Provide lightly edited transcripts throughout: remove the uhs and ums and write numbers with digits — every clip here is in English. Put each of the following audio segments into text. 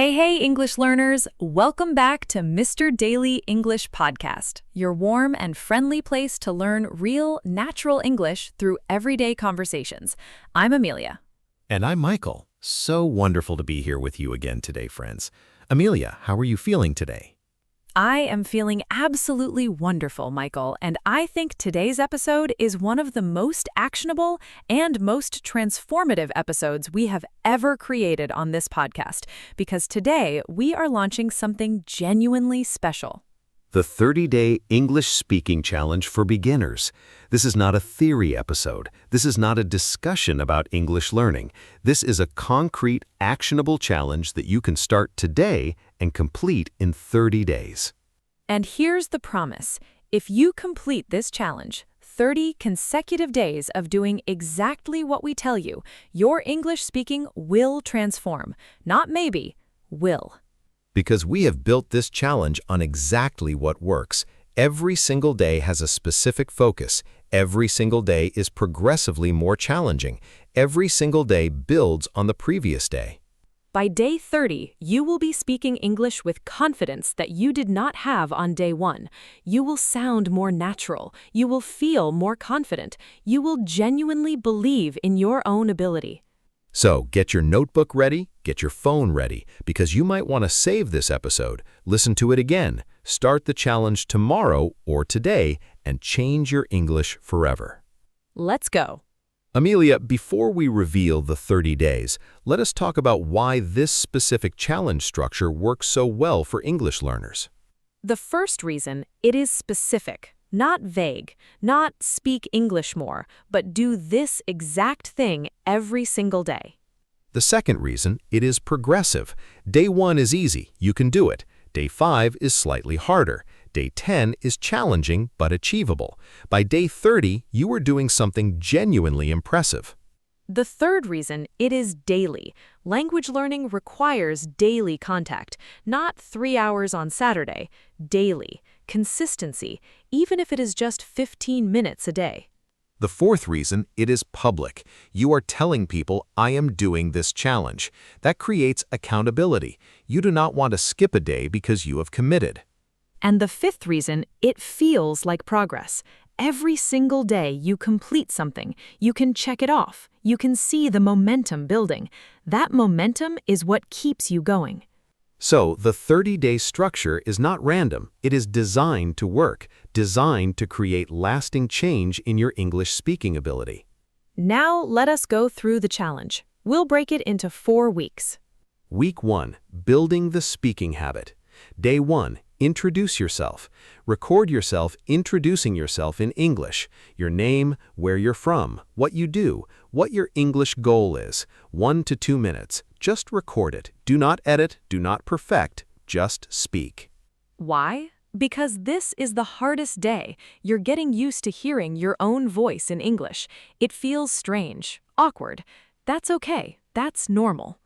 Hey, English learners! Welcome back to Mr. Daily English Podcast, your warm and friendly place to learn real, natural English through everyday conversations. I'm Amelia. And I'm Michael. So wonderful to be here with you again today, friends. Amelia, how are you feeling today? I am feeling absolutely wonderful, Michael, and I think today's episode is one of the most actionable and most transformative episodes we have ever created on this podcast, because today we are launching something genuinely special. The 30-Day English Speaking Challenge for Beginners. This is not a theory episode. This is not a discussion about English learning. This is a concrete, actionable challenge that you can start today and complete in 30 days. And here's the promise. If you complete this challenge, 30 consecutive days of doing exactly what we tell you, your English speaking will transform. Not maybe, will. Because we have built this challenge on exactly what works. Every single day has a specific focus. Every single day is progressively more challenging. Every single day builds on the previous day. By day 30, you will be speaking English with confidence that you did not have on day 1. You will sound more natural. You will feel more confident. You will genuinely believe in your own ability. So get your notebook ready, get your phone ready, because you might want to save this episode, listen to it again, start the challenge tomorrow or today, and change your English forever. Let's go. Amelia, before we reveal the 30 days, let us talk about why this specific challenge structure works so well for English learners. The first reason, it is specific. Not vague, not speak English more, but do this exact thing every single day. The second reason, it is progressive. Day 1 is easy, you can do it. Day 5 is slightly harder. Day 10 is challenging but achievable. By day 30, you are doing something genuinely impressive. The third reason, it is daily. Language learning requires daily contact, not 3 hours on Saturday. Daily. Consistency, even if it is just 15 minutes a day. The fourth reason, it is public. You are telling people, I am doing this challenge. That creates accountability. You do not want to skip a day because you have committed. And the fifth reason, it feels like progress. Every single day you complete something, you can check it off. You can see the momentum building. That momentum is what keeps you going. So, the 30-day structure is not random. It is designed to work, designed to create lasting change in your English speaking ability. Now, let us go through the challenge. We'll break it into 4 weeks. Week 1, building the speaking habit. Day 1, introduce yourself. Record yourself introducing yourself in English. Your name, where you're from, what you do, what your English goal is. 1 to 2 minutes. Just record it. Do not edit, do not perfect, just speak. Why? Because this is the hardest day. You're getting used to hearing your own voice in English. It feels strange, awkward. That's okay. That's normal.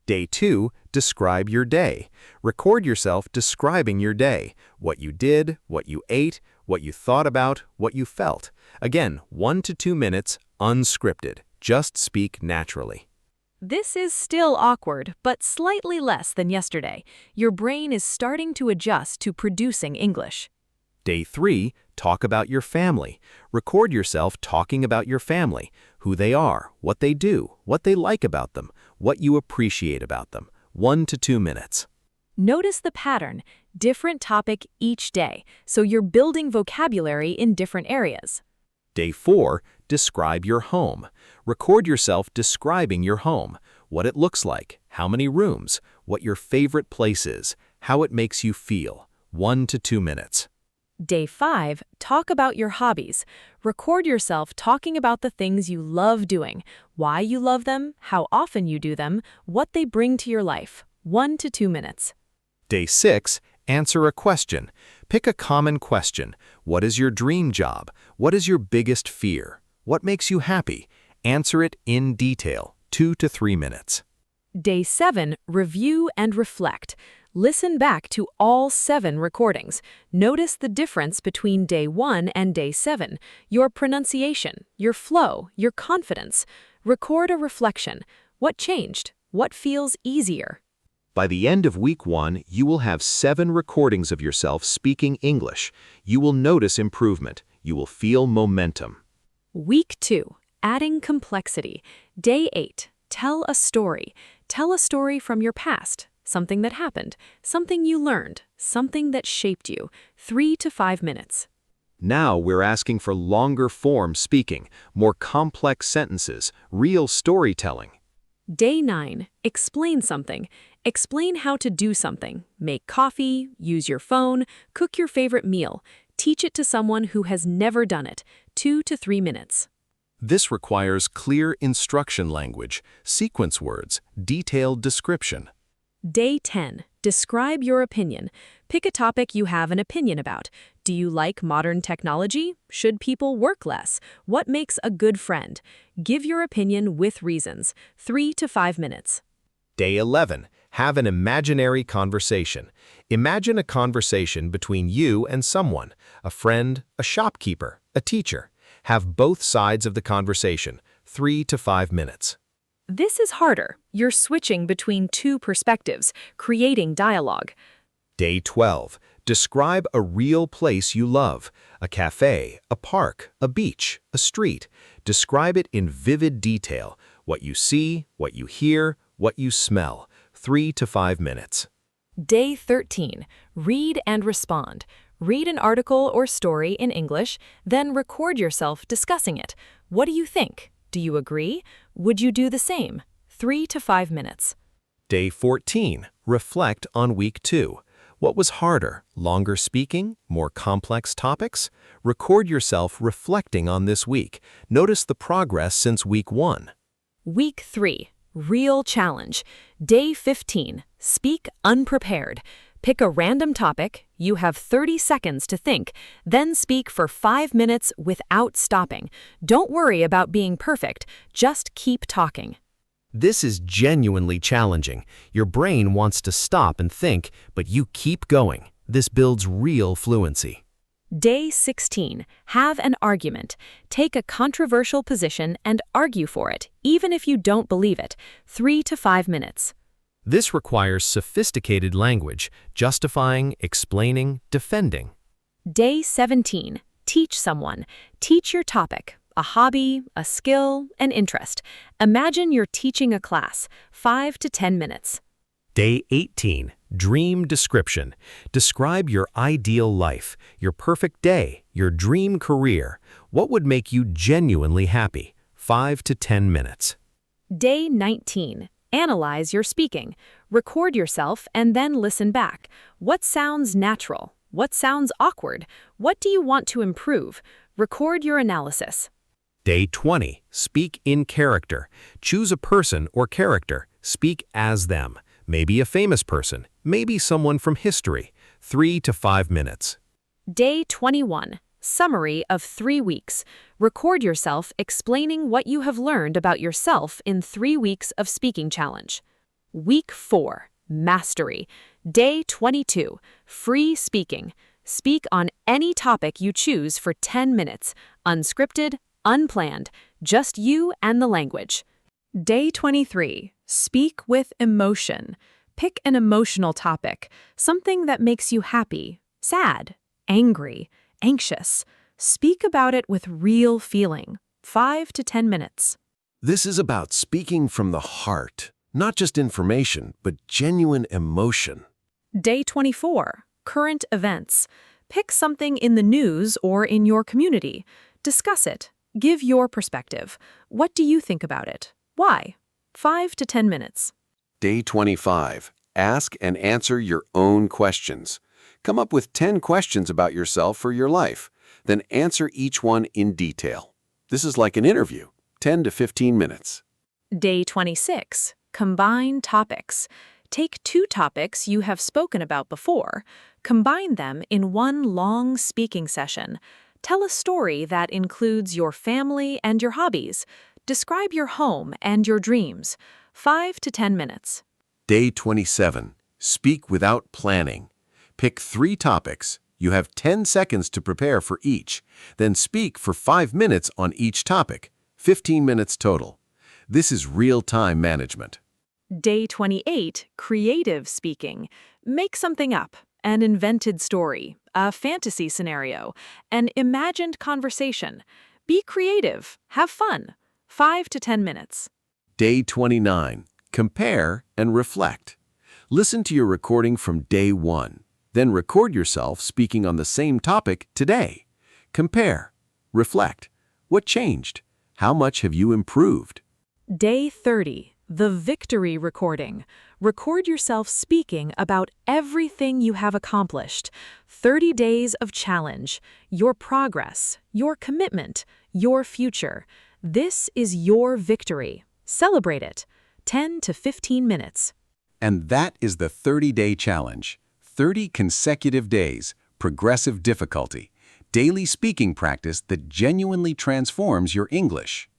Day 2, describe your day. Record yourself describing your day. What you did, what you ate, what you thought about, what you felt. Again, 1 to 2 minutes, unscripted. Just speak naturally. This is still awkward, but slightly less than yesterday. Your brain is starting to adjust to producing English. Day 3, talk about your family. Record yourself talking about your family, who they are, what they do, what they like about them, what you appreciate about them. 1 to 2 minutes. Notice the pattern, different topic each day, so you're building vocabulary in different areas. Day 4, describe your home. Record yourself describing your home, what it looks like, how many rooms, what your favorite place is, how it makes you feel. 1 to 2 minutes. Day 5, talk about your hobbies. Record yourself talking about the things you love doing, why you love them, how often you do them, what they bring to your life. 1 to 2 minutes. Day 6, answer a question. Pick a common question. What is your dream job? What is your biggest fear? What makes you happy? Answer it in detail. 2 to 3 minutes. Day 7, review and reflect. Listen back to all 7 recordings. Notice the difference between day 1 and day 7, your pronunciation, your flow, your confidence. Record a reflection. What changed? What feels easier? By the end of week 1, you will have 7 recordings of yourself speaking English. You will notice improvement. You will feel momentum. Week 2, adding complexity. Day 8, tell a story. Tell a story from your past, something that happened, something you learned, something that shaped you. 3 to 5 minutes. Now we're asking for longer form speaking, more complex sentences, real storytelling. Day 9, explain something. Explain how to do something. Make coffee, use your phone, cook your favorite meal. Teach it to someone who has never done it. 2 to 3 minutes. This requires clear instruction language, sequence words, detailed description. Day 10, describe your opinion. Pick a topic you have an opinion about. Do you like modern technology? Should people work less? What makes a good friend? Give your opinion with reasons. 3 to 5 minutes. Day 11, have an imaginary conversation. Imagine a conversation between you and someone, a friend, a shopkeeper, a teacher. Have both sides of the conversation, 3 to 5 minutes. This is harder. You're switching between two perspectives, creating dialogue. Day 12, describe a real place you love, a cafe, a park, a beach, a street. Describe it in vivid detail, what you see, what you hear, what you smell, 3 to 5 minutes. Day 13, read and respond. Read an article or story in English, then record yourself discussing it. What do you think? Do you agree? Would you do the same? 3 to 5 minutes. Day 14, reflect on week 2. What was harder, longer speaking, more complex topics? Record yourself reflecting on this week. Notice the progress since week 1. Week 3, real challenge. Day 15, speak unprepared. Pick a random topic, you have 30 seconds to think, then speak for 5 minutes without stopping. Don't worry about being perfect, just keep talking. This is genuinely challenging. Your brain wants to stop and think, but you keep going. This builds real fluency. Day 16, have an argument. Take a controversial position and argue for it, even if you don't believe it. 3 to 5 minutes. This requires sophisticated language, justifying, explaining, defending. Day 17, teach someone. Teach your topic, a hobby, a skill, an interest. Imagine you're teaching a class, 5 to 10 minutes. Day 18, dream description. Describe your ideal life, your perfect day, your dream career. What would make you genuinely happy? 5 to 10 minutes. Day 19, analyze your speaking. Record yourself and then listen back. What sounds natural? What sounds awkward? What do you want to improve? Record your analysis. Day 20, speak in character. Choose a person or character. Speak as them. Maybe a famous person, maybe someone from history. 3 to 5 minutes. Day 21, summary of 3 weeks. Record yourself explaining what you have learned about yourself in 3 weeks of speaking challenge. Week 4, mastery. Day 22, free speaking. Speak on any topic you choose for 10 minutes, unscripted, unplanned, just you and the language. Day 23, speak with emotion. Pick an emotional topic, something that makes you happy, sad, angry, anxious. Speak about it with real feeling. 5 to 10 minutes. This is about speaking from the heart, not just information, but genuine emotion. Day 24, current events. Pick something in the news or in your community. Discuss it. Give your perspective. What do you think about it? Why? 5 to 10 minutes. Day 25. Ask and answer your own questions. Come up with 10 questions about yourself or your life. Then answer each one in detail. This is like an interview, 10 to 15 minutes. Day 26. Combine topics. Take 2 topics you have spoken about before. Combine them in one long speaking session. Tell a story that includes your family and your hobbies. Describe your home and your dreams. 5 to 10 minutes. Day 27. Speak without planning. Pick 3 topics. You have 10 seconds to prepare for each. Then speak for 5 minutes on each topic. 15 minutes total. This is real-time management. Day 28, creative speaking. Make something up. An invented story, a fantasy scenario, an imagined conversation. Be creative. Have fun. 5 to 10 minutes. Day 29. Compare and reflect. Listen to your recording from day 1. Then record yourself speaking on the same topic today. Compare. Reflect. What changed? How much have you improved? Day 30, the victory recording. Record yourself speaking about everything you have accomplished. 30 days of challenge, your progress, your commitment, your future. This is your victory. Celebrate it. 10 to 15 minutes. And that is the 30-day challenge. 30 consecutive days, progressive difficulty, daily speaking practice that genuinely transforms your English.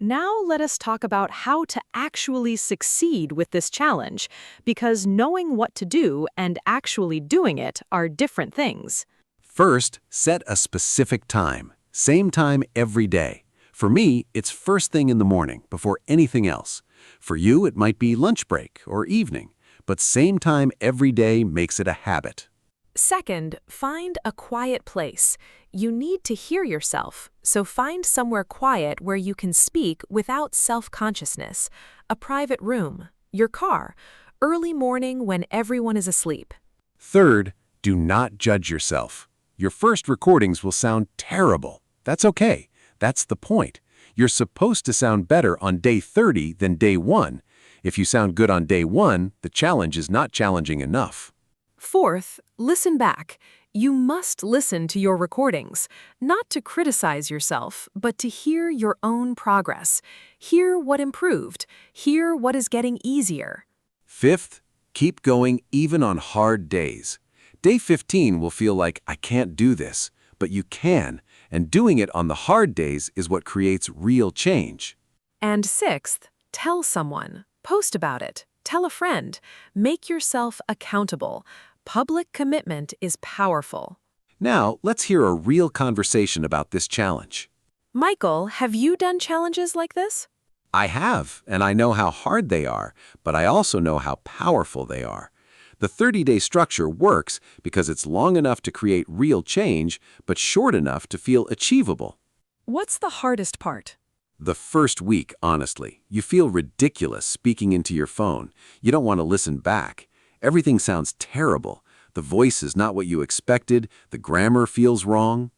Now let us talk about how to actually succeed with this challenge, because knowing what to do and actually doing it are different things. First, set a specific time. Same time every day. For me, it's first thing in the morning, before anything else. For you, it might be lunch break or evening, but same time every day makes it a habit. Second, find a quiet place. You need to hear yourself, so find somewhere quiet where you can speak without self-consciousness. A private room, your car, early morning when everyone is asleep. Third, do not judge yourself. Your first recordings will sound terrible. That's okay. That's the point. You're supposed to sound better on day 30 than day 1. If you sound good on day 1, the challenge is not challenging enough. Fourth, listen back. You must listen to your recordings, not to criticize yourself, but to hear your own progress. Hear what improved. Hear what is getting easier. Fifth, keep going even on hard days. Day 15 will feel like, I can't do this, but you can, and doing it on the hard days is what creates real change. And sixth, tell someone. Post about it. Tell a friend. Make yourself accountable. Public commitment is powerful. Now, let's hear a real conversation about this challenge. Michael, have you done challenges like this? I have, and I know how hard they are, but I also know how powerful they are. The 30-day structure works because it's long enough to create real change, but short enough to feel achievable. What's the hardest part? The first week, honestly. You feel ridiculous speaking into your phone. You don't want to listen back. Everything sounds terrible. The voice is not what you expected. The grammar feels wrong.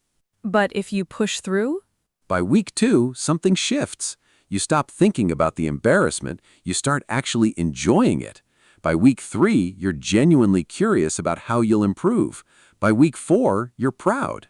But if you push through? By week 2, something shifts. You stop thinking about the embarrassment. You start actually enjoying it. By week 3, you're genuinely curious about how you'll improve. By week 4, you're proud.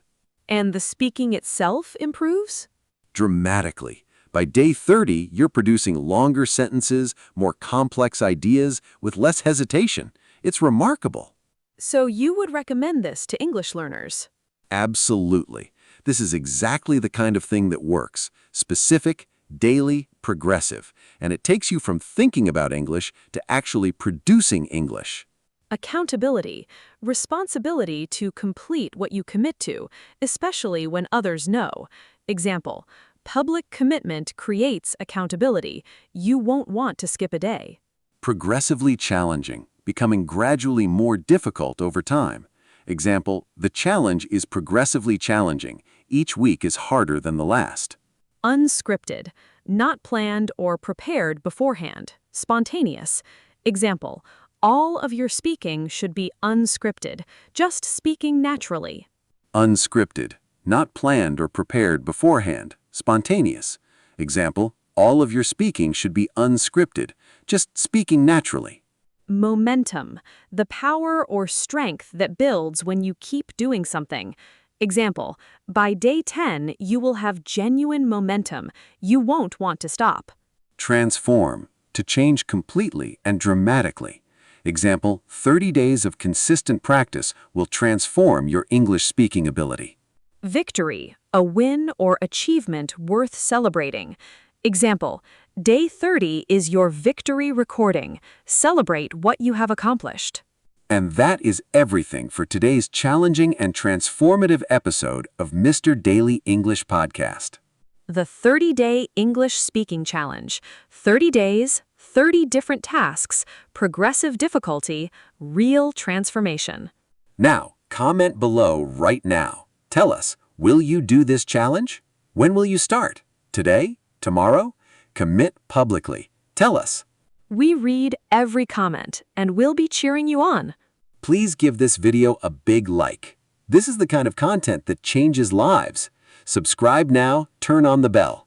And the speaking itself improves? Dramatically. By day 30, you're producing longer sentences, more complex ideas, with less hesitation. It's remarkable. So you would recommend this to English learners? Absolutely. This is exactly the kind of thing that works. Specific, daily, progressive. And it takes you from thinking about English to actually producing English. Accountability, responsibility to complete what you commit to, especially when others know. Example, public commitment creates accountability. You won't want to skip a day. Progressively challenging, becoming gradually more difficult over time. Example, the challenge is progressively challenging. Each week is harder than the last. Unscripted, not planned or prepared beforehand. Spontaneous. Example, all of your speaking should be unscripted, just speaking naturally. Unscripted, not planned or prepared beforehand. Spontaneous. Example, all of your speaking should be unscripted, just speaking naturally. Momentum, the power or strength that builds when you keep doing something. Example, by day 10, you will have genuine momentum. You won't want to stop. Transform, to change completely and dramatically. Example, 30 days of consistent practice will transform your English speaking ability. Victory, a win or achievement worth celebrating. Example, day 30 is your victory recording. Celebrate what you have accomplished. And that is everything for today's challenging and transformative episode of Mr. Daily English Podcast. The 30-Day English Speaking Challenge. 30 days, 30 different tasks, progressive difficulty, real transformation. Now, comment below right now. Tell us, will you do this challenge? When will you start? Today? Tomorrow? Commit publicly. Tell us. We read every comment, and we'll be cheering you on. Please give this video a big like. This is the kind of content that changes lives. Subscribe now, turn on the bell.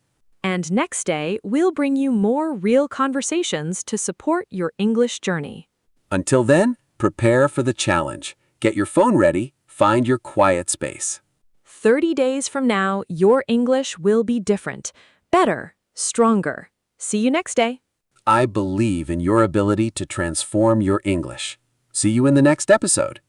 And next day, we'll bring you more real conversations to support your English journey. Until then, prepare for the challenge. Get your phone ready, find your quiet space. 30 days from now, your English will be different, better, stronger. See you next day. I believe in your ability to transform your English. See you in the next episode.